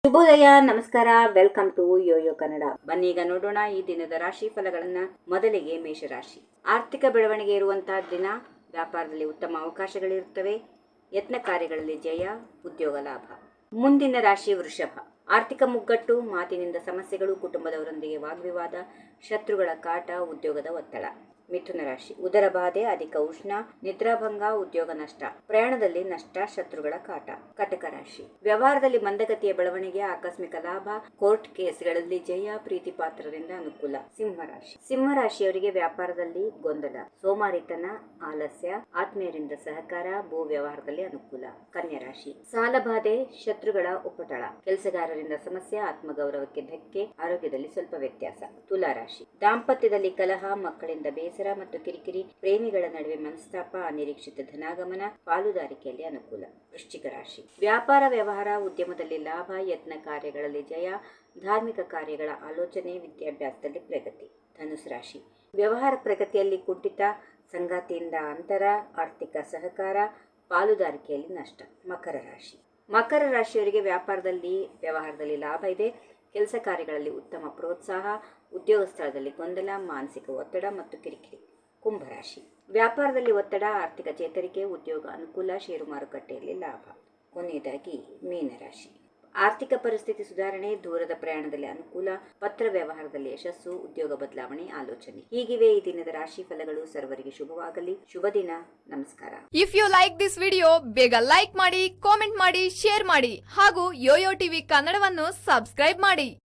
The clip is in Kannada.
ಶುಭೋದಯ, ನಮಸ್ಕಾರ, ವೆಲ್ಕಮ್ ಟು ಯೋಯೋ ಕನ್ನಡ. ಬನ್ನೀಗ ನೋಡೋಣ ಈ ದಿನದ ರಾಶಿ ಫಲಗಳನ್ನ. ಮೊದಲಿಗೆ ಮೇಷರಾಶಿ. ಆರ್ಥಿಕ ಬೆಳವಣಿಗೆ ಇರುವಂತಹ ದಿನ. ವ್ಯಾಪಾರದಲ್ಲಿ ಉತ್ತಮ ಅವಕಾಶಗಳಿರುತ್ತವೆ. ಯತ್ನ ಕಾರ್ಯಗಳಲ್ಲಿ ಜಯ, ಉದ್ಯೋಗ ಲಾಭ. ಮುಂದಿನ ರಾಶಿ ವೃಷಭ. ಆರ್ಥಿಕ ಮುಗ್ಗಟ್ಟು, ಮಾತಿನಿಂದ ಸಮಸ್ಯೆಗಳು, ಕುಟುಂಬದವರೊಂದಿಗೆ ವಾಗ್ವಿವಾದ, ಶತ್ರುಗಳ ಕಾಟ, ಉದ್ಯೋಗದ ಒತ್ತಡ. ಮಿಥುನ ರಾಶಿ. ಉದರ ಬಾಧೆ, ಅಧಿಕ ಉಷ್ಣ, ನಿದ್ರಾಭಂಗ, ಉದ್ಯೋಗ ನಷ್ಟ, ಪ್ರಯಾಣದಲ್ಲಿ ನಷ್ಟ, ಶತ್ರುಗಳ ಕಾಟ. ಕಟಕ ರಾಶಿ. ವ್ಯವಹಾರದಲ್ಲಿ ಮಂದಗತಿಯ ಬೆಳವಣಿಗೆ, ಆಕಸ್ಮಿಕ ಲಾಭ, ಕೋರ್ಟ್ ಕೇಸ್ಗಳಲ್ಲಿ ಜಯ, ಪ್ರೀತಿ ಪಾತ್ರರಿಂದ ಅನುಕೂಲ. ಸಿಂಹರಾಶಿ. ಸಿಂಹರಾಶಿಯವರಿಗೆ ವ್ಯಾಪಾರದಲ್ಲಿ ಗೊಂದಲ, ಸೋಮಾರಿತನ, ಆಲಸ್ಯ, ಆತ್ಮೀಯರಿಂದ ಸಹಕಾರ, ಭೂ ವ್ಯವಹಾರದಲ್ಲಿ ಅನುಕೂಲ. ಕನ್ಯಾ ರಾಶಿ. ಸಾಲಬಾಧೆ, ಶತ್ರುಗಳ ಉಪಟಳ, ಕೆಲಸಗಾರರಿಂದ ಸಮಸ್ಯೆ, ಆತ್ಮಗೌರವಕ್ಕೆ ಧಕ್ಕೆ, ಆರೋಗ್ಯದಲ್ಲಿ ಸ್ವಲ್ಪ ವ್ಯತ್ಯಾಸ. ತುಲಾ ರಾಶಿ. ದಾಂಪತ್ಯದಲ್ಲಿ ಕಲಹ, ಮಕ್ಕಳಿಂದ ಬೇಸರ ಮತ್ತು ಕಿರಿಕಿರಿ, ಪ್ರೇಮಿಗಳ ನಡುವೆ ಮನಸ್ತಾಪ, ಅನಿರೀಕ್ಷಿತ ಧನಾಗಮನ, ಪಾಲುದಾರಿಕೆಯಲ್ಲಿ ಅನುಕೂಲ. ವೃಶ್ಚಿಕ ರಾಶಿ. ವ್ಯಾಪಾರ ವ್ಯವಹಾರ, ಉದ್ಯಮದಲ್ಲಿ ಲಾಭ, ಯತ್ನ ಕಾರ್ಯಗಳಲ್ಲಿ ಜಯ, ಧಾರ್ಮಿಕ ಕಾರ್ಯಗಳ ಆಲೋಚನೆ, ವಿದ್ಯಾಭ್ಯಾಸದಲ್ಲಿ ಪ್ರಗತಿ. ಧನುಸು ರಾಶಿ. ವ್ಯವಹಾರ ಪ್ರಗತಿಯಲ್ಲಿ ಕುಂಠಿತ, ಸಂಗಾತಿಯಿಂದ ಅಂತರ, ಆರ್ಥಿಕ ಸಹಕಾರ, ಪಾಲುದಾರಿಕೆಯಲ್ಲಿ ನಷ್ಟ. ಮಕರ ರಾಶಿ. ಮಕರ ರಾಶಿಯವರಿಗೆ ವ್ಯಾಪಾರದಲ್ಲಿ ವ್ಯವಹಾರದಲ್ಲಿ ಲಾಭ ಇದೆ. ಕೆಲಸ ಕಾರ್ಯಗಳಲ್ಲಿ ಉತ್ತಮ ಪ್ರೋತ್ಸಾಹ, ಉದ್ಯೋಗ ಸ್ಥಳದಲ್ಲಿ ಗೊಂದಲ, ಮಾನಸಿಕ ಒತ್ತಡ ಮತ್ತು ಕಿರಿಕಿರಿ. ಕುಂಭರಾಶಿ. ವ್ಯಾಪಾರದಲ್ಲಿ ಒತ್ತಡ, ಆರ್ಥಿಕ ಚೇತರಿಕೆ, ಉದ್ಯೋಗ ಅನುಕೂಲ, ಷೇರು ಮಾರುಕಟ್ಟೆಯಲ್ಲಿ ಲಾಭ. ಕೊನೆಯದಾಗಿ ಮೀನರಾಶಿ. ಆರ್ಥಿಕ ಪರಿಸ್ಥಿತಿ ಸುಧಾರಣೆ, ದೂರದ ಪ್ರಯಾಣದಲ್ಲಿ ಅನುಕೂಲ, ಪತ್ರ ವ್ಯವಹಾರದಲ್ಲಿ ಯಶಸ್ಸು, ಉದ್ಯೋಗ ಬದಲಾವಣೆ ಆಲೋಚನೆ. ಹೀಗಿವೆ ಈ ದಿನದ ರಾಶಿ ಫಲಗಳು. ಸರ್ವರಿಗೆ ಶುಭವಾಗಲಿ. ಶುಭ ದಿನ. ನಮಸ್ಕಾರ. If you like this video, ಬೇಗ ಲೈಕ್ ಮಾಡಿ, ಕಾಮೆಂಟ್ ಮಾಡಿ, ಶೇರ್ ಮಾಡಿ ಹಾಗೂ ಯೋಯೋ ಟಿವಿ ಕನ್ನಡವನ್ನು ಸಬ್ಸ್ಕ್ರೈಬ್ ಮಾಡಿ.